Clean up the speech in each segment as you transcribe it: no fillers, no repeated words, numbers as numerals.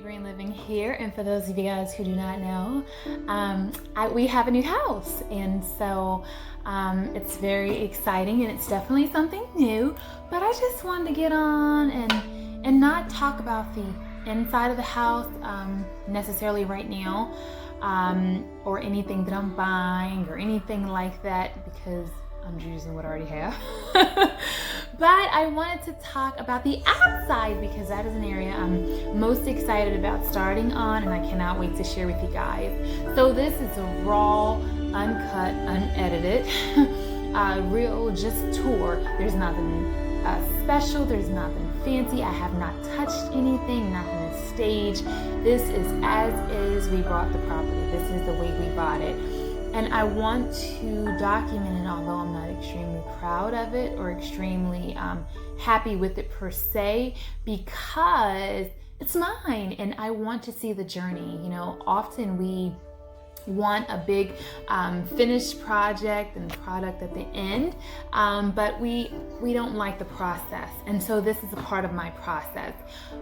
Green living here, and for those of you guys who do not know, we have a new house, and so it's very exciting, and it's definitely something new. But I just wanted to get on and not talk about the inside of the house necessarily right now, or anything that I'm buying or anything like that, because I'm using what I already have. But I wanted to talk about the outside because that is an area I'm most excited about starting on, and I cannot wait to share with you guys. So this is a raw, uncut, unedited, real just tour. There's nothing special, there's nothing fancy. I have not touched anything, nothing is staged. This is as is. We bought the property. This is the way we bought it. And I want to document it, although I'm not extremely proud of it or extremely happy with it per se, because it's mine and I want to see the journey. You know, often we want a big finished project and product at the end, but we don't like the process. And so this is a part of my process,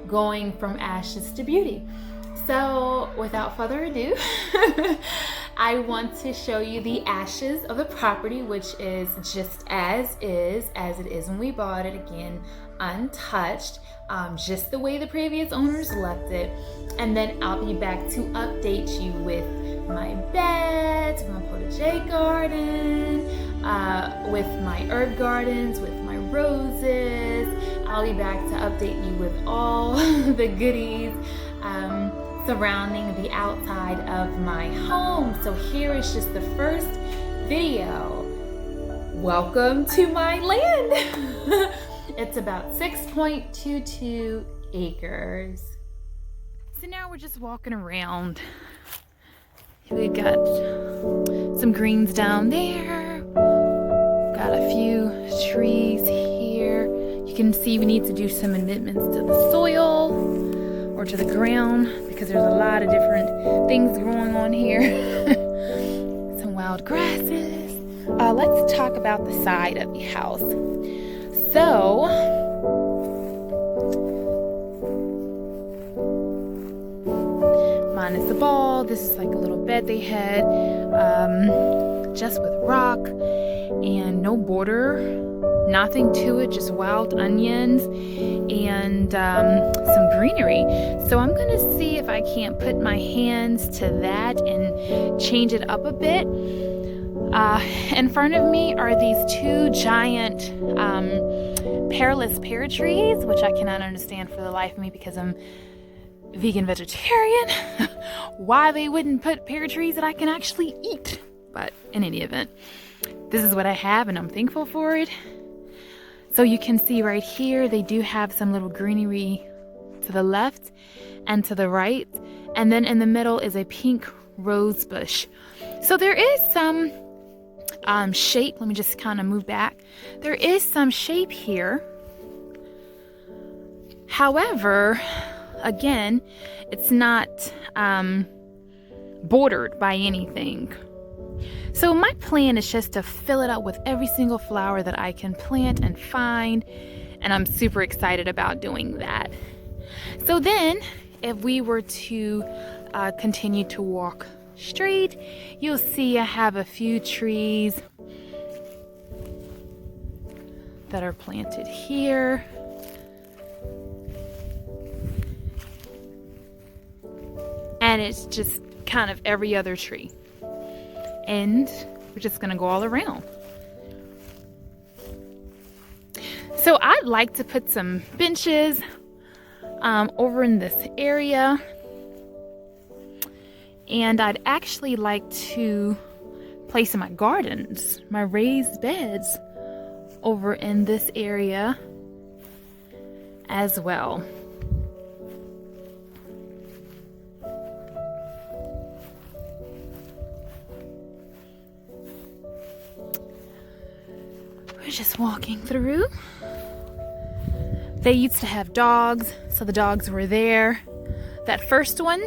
going from ashes to beauty. So without further ado, I want to show you the ashes of the property, which is just as it is when we bought it, again, untouched, just the way the previous owners left it. And then I'll be back to update you with my beds, my potager garden, with my herb gardens, with my roses. I'll be back to update you with all the goodies surrounding the outside of my home. So here is just the first video. Welcome to my land. It's about 6.22 acres. So now we're just walking around. We got some greens down there. Got a few trees here. You can see we need to do some amendments to the soil or to the ground because there's a lot of different things going on here. Some wild grasses. Let's talk about the side of the house. So, mine is the ball. This is like a little bed they had, just with rock and no border. Nothing to it, just wild onions and some greenery. So I'm gonna see if I can't put my hands to that and change it up a bit. In front of me are these two giant pearless pear trees, which I cannot understand for the life of me because I'm vegan vegetarian, why they wouldn't put pear trees that I can actually eat. But in any event, this is what I have and I'm thankful for it. So you can see right here, they do have some little greenery to the left and to the right. And then in the middle is a pink rose bush. So there is some shape. Let me just kind of move back. There is some shape here. However, again, it's not bordered by anything. So my plan is just to fill it up with every single flower that I can plant and find, and I'm super excited about doing that. So then, if we were to continue to walk straight, you'll see I have a few trees that are planted here. And it's just kind of every other tree. And we're just gonna go all around. So I'd like to put some benches over in this area. And I'd actually like to place my gardens, my raised beds, over in this area as well. We're just walking through. They used to have dogs, so the dogs were there. That first one,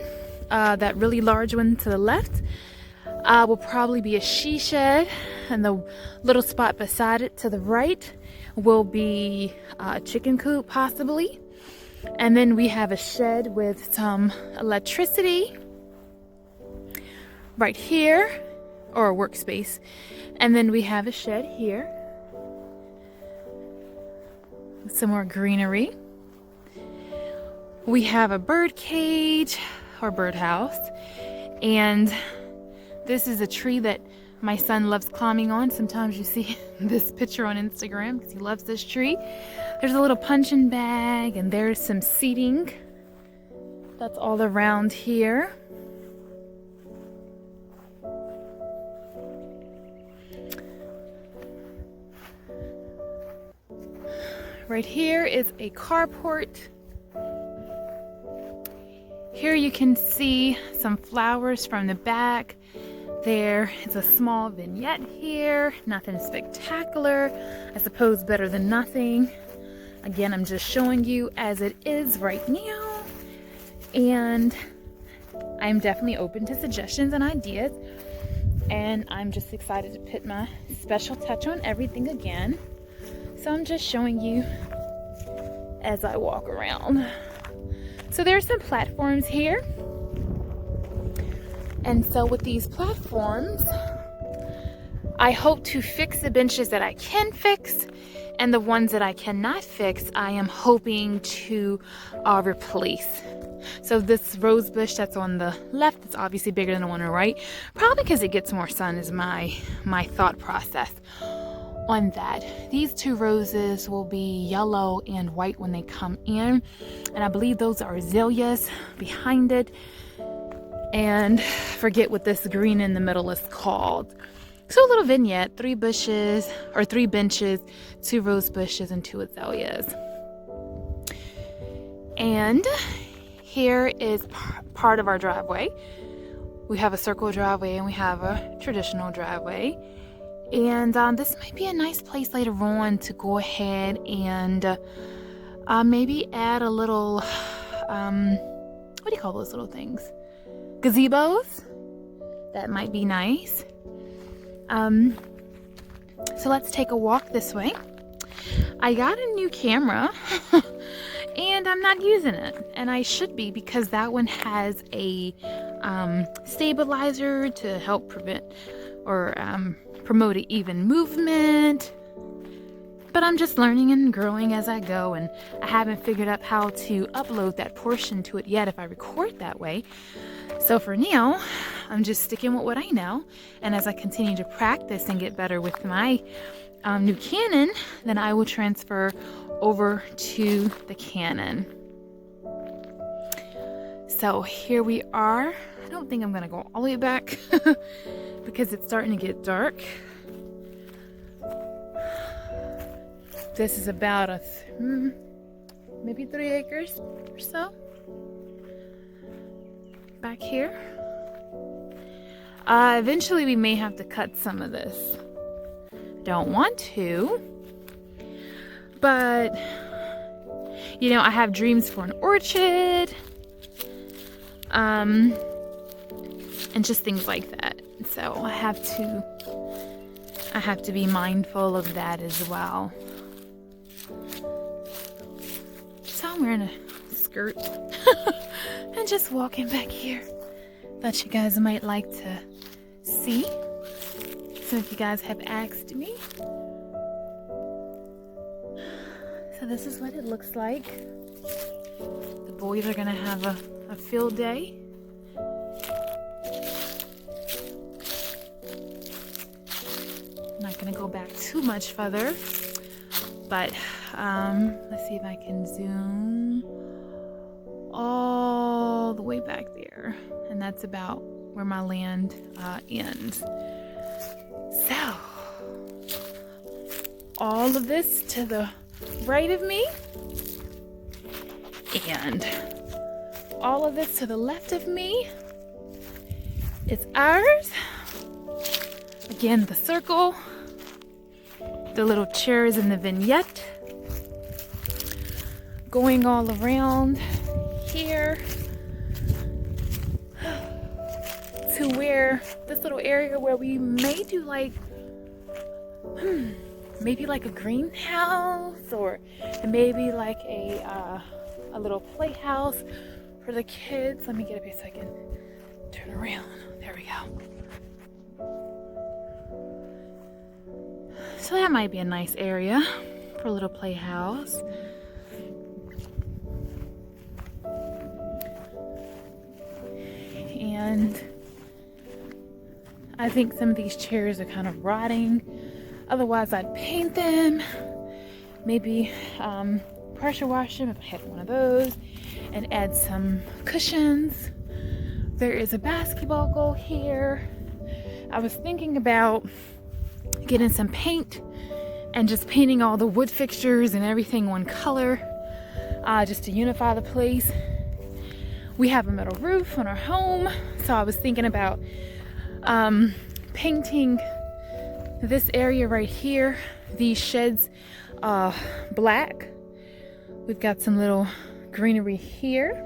that really large one to the left, will probably be a she shed, and the little spot beside it to the right will be a chicken coop possibly. And then we have a shed with some electricity right here, or a workspace. And then we have a shed here with some more greenery. We have a bird cage or birdhouse, and this is a tree that my son loves climbing on. Sometimes you see this picture on Instagram because he loves this tree. There's a little punching bag, and there's some seating that's all around here. Right here is a carport. Here you can see some flowers from the back. There is a small vignette here. Nothing spectacular. I suppose better than nothing. Again, I'm just showing you as it is right now. And I'm definitely open to suggestions and ideas. And I'm just excited to put my special touch on everything again. So I'm just showing you as I walk around. So there's some platforms here. And so with these platforms, I hope to fix the benches that I can fix, and the ones that I cannot fix, I am hoping to replace. So this rose bush that's on the left is obviously bigger than the one on the right, probably because it gets more sun is my thought process on that. These two roses will be yellow and white when they come in, and I believe those are azaleas behind it, and forget what this green in the middle is called. So a little vignette, 3 bushes or 3 benches, 2 rose bushes, and 2 azaleas. And here is part of our driveway. We have a circle driveway and we have a traditional driveway. And this might be a nice place later on to go ahead and maybe add a little, what do you call those little things? Gazebos? That might be nice. So let's take a walk this way. I got a new camera and I'm not using it, and I should be, because that one has a stabilizer to help prevent or promote an even movement. But I'm just learning and growing as I go, and I haven't figured out how to upload that portion to it yet if I record that way. So for now, I'm just sticking with what I know, and as I continue to practice and get better with my new Canon, then I will transfer over to the Canon. So here we are. I don't think I'm gonna go all the way back because it's starting to get dark. This is about maybe 3 acres or so back here. Eventually we may have to cut some of this. Don't want to, but you know, I have dreams for an orchard, and just things like that. So I have to be mindful of that as well. So I'm wearing a skirt and just walking back here. Thought you guys might like to see. Some of you guys have asked me. So this is what it looks like. The boys are gonna have a field day. I'm not gonna go back too much further, but let's see if I can zoom all the way back there, and that's about where my land ends. So all of this to the right of me, and all of this to the left of me is ours. Again, the circle, the little chairs in the vignette, going all around here to where this little area where we may do like maybe like a greenhouse, or maybe like a a little playhouse for the kids. Let me get up here so I can turn around. There we go. So that might be a nice area for a little playhouse. And I think some of these chairs are kind of rotting. Otherwise, I'd paint them. Maybe pressure wash them if I had one of those, and add some cushions. There is a basketball goal here. I was thinking about getting some paint and just painting all the wood fixtures and everything one color, just to unify the place. We have a metal roof on our home, so I was thinking about painting this area right here, these sheds, black. We've got some little greenery here.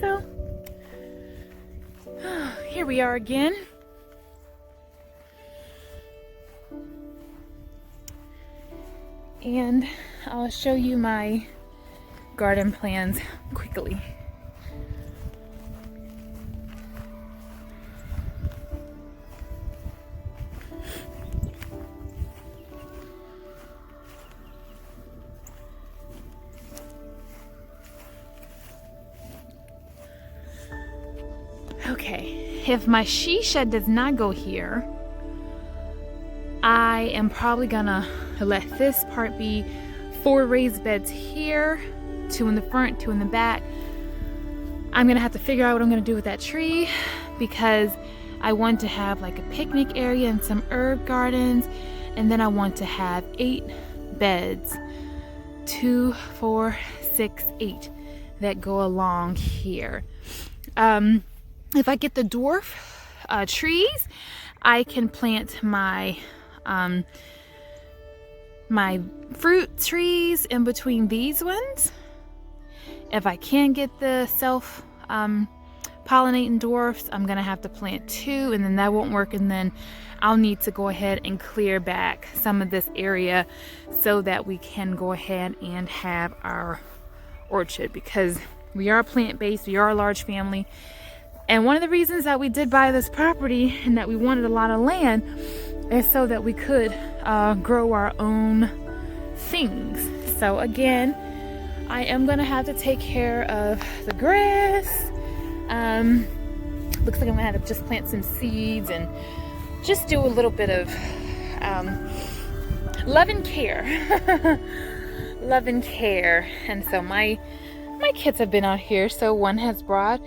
So here we are again. And I'll show you my garden plans quickly. Okay, if my she shed does not go here, I am probably gonna let this part be 4 raised beds here, 2 in the front, 2 in the back. I'm gonna have to figure out what I'm gonna do with that tree, because I want to have like a picnic area and some herb gardens, and then I want to have 8 beds, 2, 4, 6, 8 that go along here. If I get the dwarf trees, I can plant my my fruit trees in between these ones. If I can get the self pollinating dwarfs, I'm gonna have to plant 2, and then that won't work, and then I'll need to go ahead and clear back some of this area so that we can go ahead and have our orchard, because we are plant-based, we are a large family. And one of the reasons that we did buy this property and that we wanted a lot of land is so that we could grow our own things. So again, I am gonna have to take care of the grass. Looks like I'm gonna have to just plant some seeds and just do a little bit of love and care. Love and care. And so my kids have been out here. So one has brought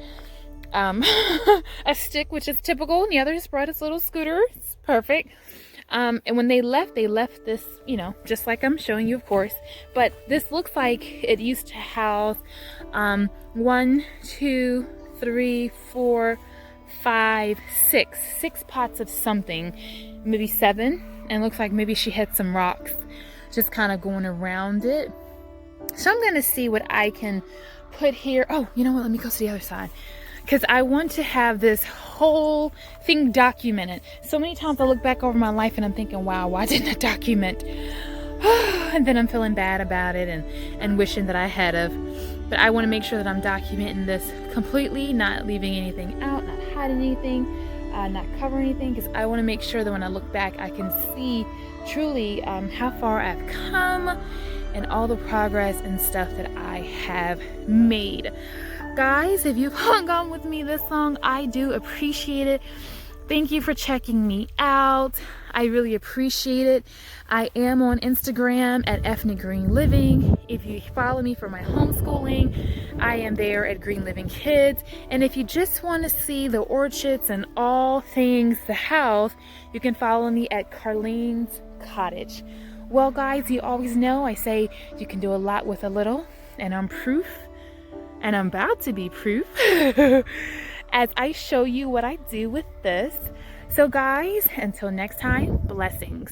a stick, which is typical, and the other has brought his little scooter. It's perfect. And when they left this, you know, just like I'm showing you, of course, but this looks like it used to house 1, 2, 3, 4, 5, 6 pots of something, maybe 7, and looks like maybe she had some rocks just kind of going around it. So I'm gonna see what I can put here. Oh, you know what, let me go to the other side, because I want to have this whole thing documented. So many times I look back over my life and I'm thinking, wow, why didn't I document? And then I'm feeling bad about it and wishing that I had of. But I want to make sure that I'm documenting this completely, not leaving anything out, not hiding anything, not covering anything, because I want to make sure that when I look back, I can see truly how far I've come and all the progress and stuff that I have made. Guys, if you've hung on with me this long, I do appreciate it. Thank you for checking me out. I really appreciate it. I am on Instagram at Ethnic Green Living. If you follow me for my homeschooling, I am there at Green Living Kids. And if you just want to see the orchids and all things the house, you can follow me at Carlene's Cottage. Well, guys, you always know I say you can do a lot with a little, and I'm proof. And I'm about to be proof as I show you what I do with this. So guys, until next time, blessings.